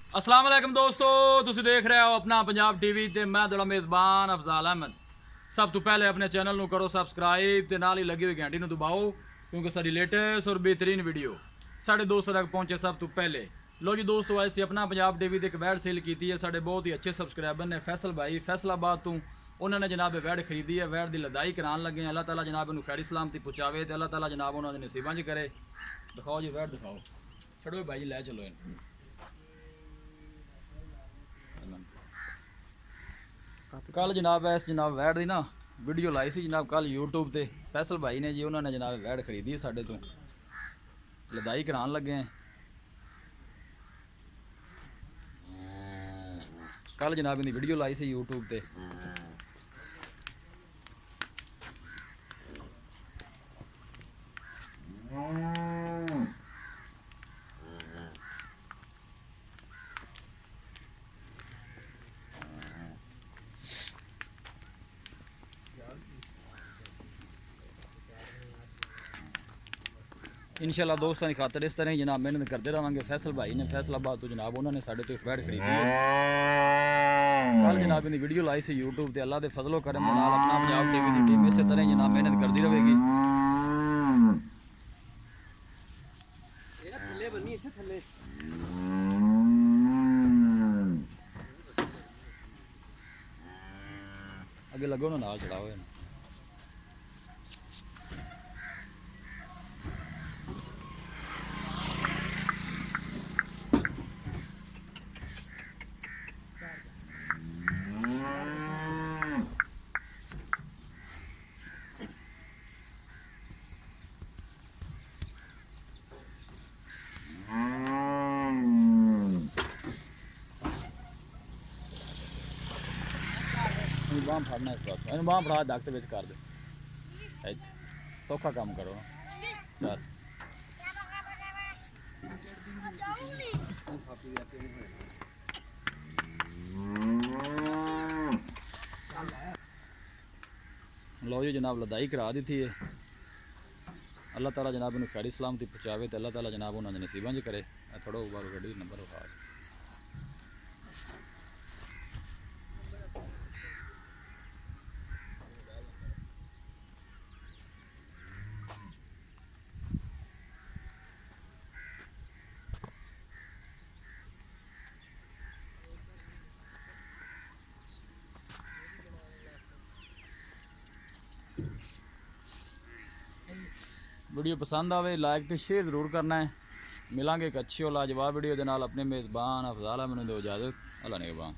अस्सलाम वालेकुम दोस्तों, ਤੁਸੀਂ ਦੇਖ ਰਹੇ ਹੋ ਆਪਣਾ ਪੰਜਾਬ ਟੀਵੀ ਤੇ ਮੈਂ ਤੁਹਾਡਾ ਮੇਜ਼ਬਾਨ ਅਫਜ਼ਾਲ ਅਹਿਮਦ। ਸਭ ਤੋਂ ਪਹਿਲੇ ਆਪਣੇ ਚੈਨਲ ਨੂੰ ਕਰੋ ਸਬਸਕ੍ਰਾਈਬ ਤੇ ਨਾਲ ਹੀ ਲੱਗੀ ਹੋਈ ਘੰਟੀ ਨੂੰ ਦਬਾਓ ਕਿਉਂਕਿ ਸਾਡੀ ਲੇਟੈਸਟ ਔਰ ਬਿਹਤਰੀਨ ਵੀਡੀਓ ਸਾਡੇ ਦੋਸਤਾਂ ਤੱਕ ਪਹੁੰਚੇ ਸਭ ਤੋਂ ਪਹਿਲੇ। ਲੋ ਜੀ ਦੋਸਤੋ, ਅਸੀਂ ਆਪਣਾ ਪੰਜਾਬ ਟੀਵੀ ਤੇ ਇੱਕ ਵੈਡ ਸੇਲ ਕੀਤੀ ਹੈ। ਸਾਡੇ ਬਹੁਤ ਹੀ ਅੱਛੇ ਸਬਸਕ੍ਰਾਈਬਰ ਨੇ ਫੈਸਲ ਭਾਈ ਫੈਸਲਾਬਾਦ ਤੋਂ, ਉਹਨਾਂ ਨੇ ਜਨਾਬ ਵੈਡ ਖਰੀਦੀ ਹੈ। ਵੈਡ ਦੀ ਲਦਾਈ ਕਰਾਉਣ ਲੱਗੇ ਅੱਲਾਹ ਤਾਲਾ ਜਨਾਬ ਇਹਨੂੰ ਖੈਰੀ ਸਲਾਮਤੀ ਪਹੁੰਚਾਵੇ ਤੇ ਅੱਲਾਹ ਤਾਲਾ ਜਨਾਬ ਉਹਨਾਂ ਦੇ ਨਸੀਬਾਂ 'ਚ ਕਰੇ। ਦਿਖਾਓ ਜੀ ਵੈਡ, ਦਿਖਾਓ, ਛੱਡੋ ਭਾਈ ਲੈ ਚਲੋ ਇਹਨੂੰ। ਕੱਲ ਜਨਾਬ ਇਸ ਜਨਾਬ ਵੈਡ ਦੀ ਨਾ ਵੀਡੀਓ ਲਾਈ ਸੀ ਜਨਾਬ ਕੱਲ YouTube ਤੇ। ਫੈਸਲ ਭਾਈ ਨੇ ਜੀ ਉਹਨਾਂ ਨੇ ਜਨਾਬ ਵੈਡ ਖਰੀਦੀ ਹੈ ਸਾਡੇ ਤੋਂ, ਲਦਾਈ ਕਰਾਉਣ ਲੱਗੇ ਆ। ਕੱਲ ਜਨਾਬ ਇਹਦੀ ਵੀਡੀਓ ਲਾਈ ਸੀ YouTube ਤੇ। इंशाल्लाह दोस्तों की खातर इस तरह ही जनाब मेहनत करते रहेंगे। फैसल भाई ने फैसलाबाद तो जनाब उन्होंने साढ़े तो वैड खरीदी है। कल जनाब इनकी वीडियो लाई सी यूट्यूब पे। अल्लाह के फजलो करम के नाल अपना पंजाब टीवी की टीम इस तरह ही जनाब मेहनत करती रहेगी। अगे लगो ना नाल चढ़ाओ। बांह फड़ना इस पास, इन बांह फड़ा दख्त विच कर दे। सौखा काम करो चल। लो जी जनाब लदाई करा दी थी। अल्लाह ताला जनाब इन्हें खैरी सलामती पहुँचावे तो अल्लाह ताला जनाब उन्होंने नसीबा च करे। थोड़ा बार गड्डी नंबर उठा वीडियो पसंद आवे लाइक तो शेयर जरूर करना है। मिलांगे एक अच्छी और लाजवाब वीडियो के नाल। अपने मेज़बान अफजाल अहमद दो इजाज़त। अल्लाह निगहबान।